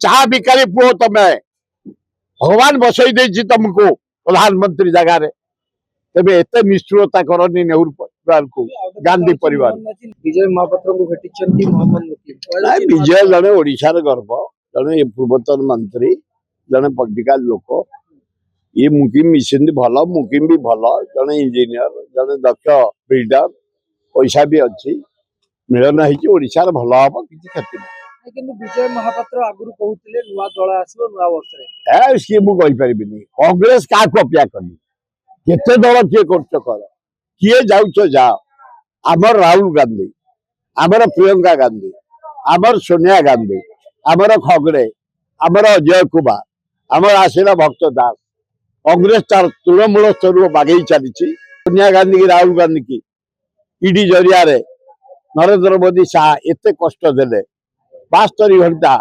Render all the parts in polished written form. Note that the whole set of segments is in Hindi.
चाह भिखारी पुओ तमे भगवान बसई देछि तुमको प्रधानमंत्री जगह तेरे एत निष्ठुरता करनी नेहरू परिवार को गांधी परिवार विजय महापात्र को भेटिछन्ती मोहम्मद मुकिम विजय जड़े ओडिशार गर्व जड़े पूर्वतन मंत्री जड़े पॉलिटिकल लोक ये मुकिम मिशन भल मुकिम भी भल जड़े इंजीनियर जड़े दक्ष बिल्डर पैसा भी अच्छी मिलन होशार भल हम किसी क्षति नहीं विजय महापात्र आगुरी कहते नुआ दल आसो नुआ वर्ष सी मुझे कांग्रेस क्या अपेक्षा कली केते दल किए कर किए जाऊच जाओ आमर राहुल गांधी आमर प्रियंका गांधी आमर सोनिया गांधी आमर खगड़े आमर अजय कुमार आमर आशीरा भक्त दास कांग्रेस तार तृणमूल स्तर बागे चली सोनिया गांधी की राहुल गांधी की ईडी जरिया नरेंद्र मोदी शाह एत कष्ट देले 72 घंटा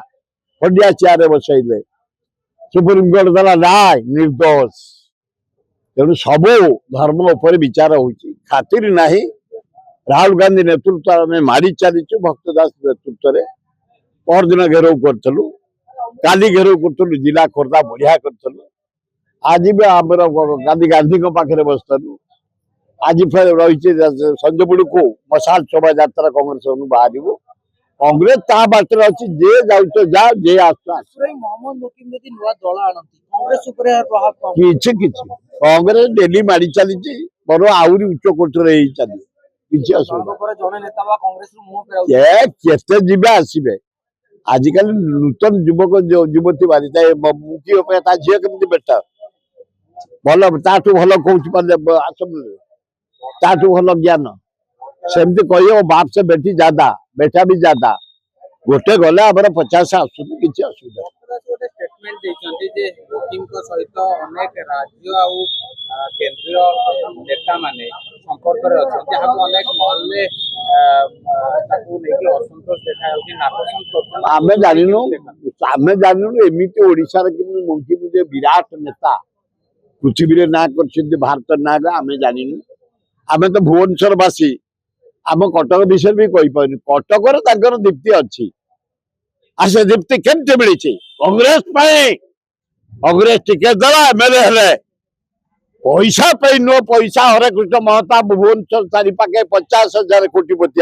खंडिया चेयर बसैले सुप्रीमकोर्ट देला राय निर्दोष तेणु सबू धर्म उपर विचार होती खातिर नहीं राहुल गांधी नेतृत्व में मारी चलीचु भक्त दास नेतृत्व में परदिन घेराव करूँ काली घेराव करूँ जिला खोर्धा बढ़िया करूँ आज भी आम गांधी गांधी पाखे बसलु आज फिर रही संजपुड़ी को मसाल शोभा यात्रा कांग्रेस बाहर कांग्रेस ता बाटर अच्छी जे जाऊच जा जे कांग्रेस डेली मारी चली बर आहरी उच्च कोटर चली केते जीवे आसबे आजिकल नूतन युवक युवती बारी मुखी झील केमती बेटर भल ताठू भल कौन आसमूल ताठू भल ज्ञान सेमती कह बाप से बेटी ज्यादा बेटा भी ज्यादा गोटे गले आम 50 आसु किसी असुविधा आमे जानू एमती ओडिशा मुंशी मुझे विराट नेता पृथ्वी ना कर भारत ना आमे जानू आमे तो भुवनेश्वरवासी आम कटक विषय भी कहीपर कटक दीप्ति अच्छी आ से दीप्ति केमती मिली कांग्रेस कांग्रेस टिकेट देला एमएलए हेले पैसा पे नो पैसा हरे कृष्ण महता भुवनेश्वर चारिपाखे 50,000 कोटिपति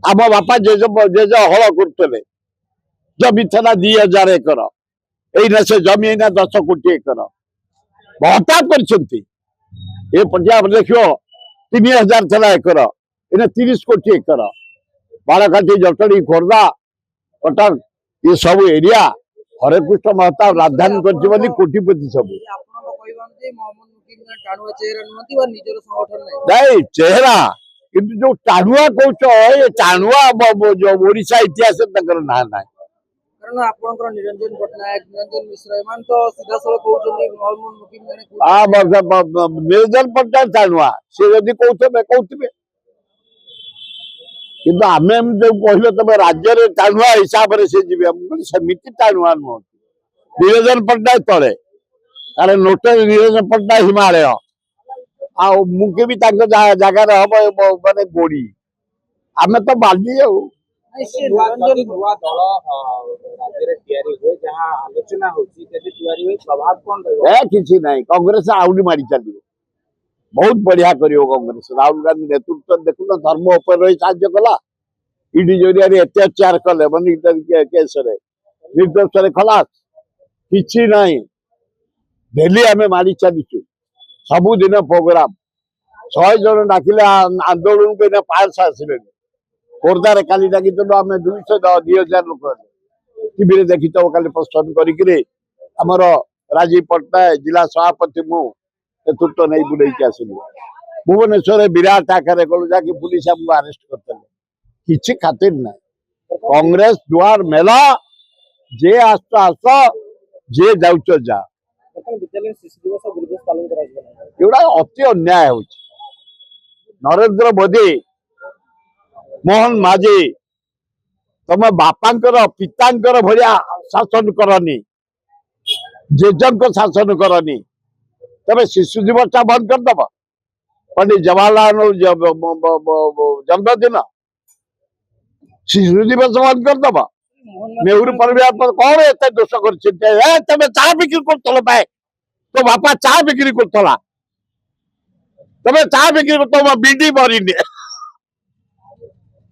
आम बापा जेज हल करते जमी था 2,000 एकर यही से जमी एना 10 कोटी एकर महता कर पंजाब देखो 3,000 था एकर इन 30 कोटी एकर बाड़काठी जटणी खोर्धा कटक ये सब एरिया हरे कृष्ण महता राजधानी कर कोटिपति सब नहीं चेहरा किंतु जो टाणुआ कौच टाणुआ ओडिशा इतिहास ना ना निरंजन पट्टनायक निरंजन मिश्र एमान तो सीधा सड़क निरंजन पट्टनायक टाणुआ सी जदि कहते किंतु आमे जो कहले तुम राज्य में टाणुआ हिसाब से जी सेमती टाणुआ नुह निरंजन पट्टनायक तले कारण नोटे निरंजन पट्टनायक हिमालय आ मुके भी जगार हम माने गोड़ी आमे तो बाली किसी ना कांग्रेस आउरी मारी चलो बहुत बढ़िया करियो कांग्रेस राहुल गांधी नेतृत्व देखुन धर्म उपर रही साहाଯ୍य कला ईडी जरिया एत अत्याचार कले मनी केस निर्दोष खलास किसी ना डेली आम मारी चलीचु सबुदिन प्रोग्राम 100 जन डाकिले आंदोलन को 500 आसले खोर्धार काली डाकी आम 2,000 लोक टीवी देखी तो काली प्रश्न करमर राजीव पट्टनायक जिला सभापति मु नेतृत्व नहीं बुले आसलु भुवनेश्वर विराट आकार गलु जाकि पुलिस आमको अरेस्ट करते किसी खातिर ना कांग्रेस दुआर मेला जे आस जे जाऊच जा अति अन्याय हो नरेंद्र मोदी मोहन माझी तुम बापांकर पितांकर भलिया शासन करनी जेजंक शासन करनी तब शिशु दिवस बंद करदब पंडित जवाहरलाल जन्मदिन शिशु दिवस बंद करदब ନେହେରୁ ପରିବାର पर କଣ ଏତେ ଦୋଷ କରିଛନ୍ତି? ତମେ ଚା ବିକ୍ରି କରୁଥିଲ ଭାଇ, ତୋ ବାପା ଚା ବିକ୍ରି କରୁଥିଲା, ତମେ ଚା ବିକ୍ରି ତମ ବିଡି ମରିନି।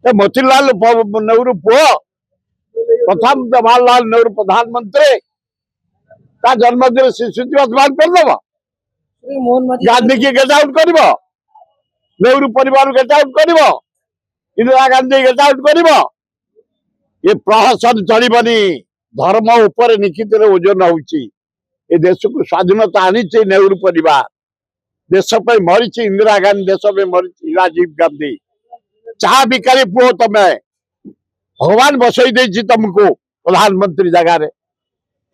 मोतीलाल नेहरू पुओ प्रथम जवाहरलाल नेहरू प्रधानमंत्री का जन्मदिन शिशु दिवस बंद करदेव, मोहन माझी गांधी की गेट आउट कर, नेहरू परिवार गेट आउट कर, इंदिरा गांधी गेट आउट कर, ये प्रहसन चलबनी। धर्म उपर निश्चित ओजन होची। ये देश को स्वाधीनता आनी नेहरू परिवार, देश पे मरी इंदिरा गांधी, देश पे मरी राजीव गांधी। चाह बिकारी पुओ तमे, भगवान बसई देछि तुमको प्रधानमंत्री जगह रे,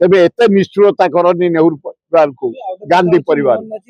तेबे एते निष्ठुरता करनी नेहरू परिवार को, गांधी परिवार। मोहन माझी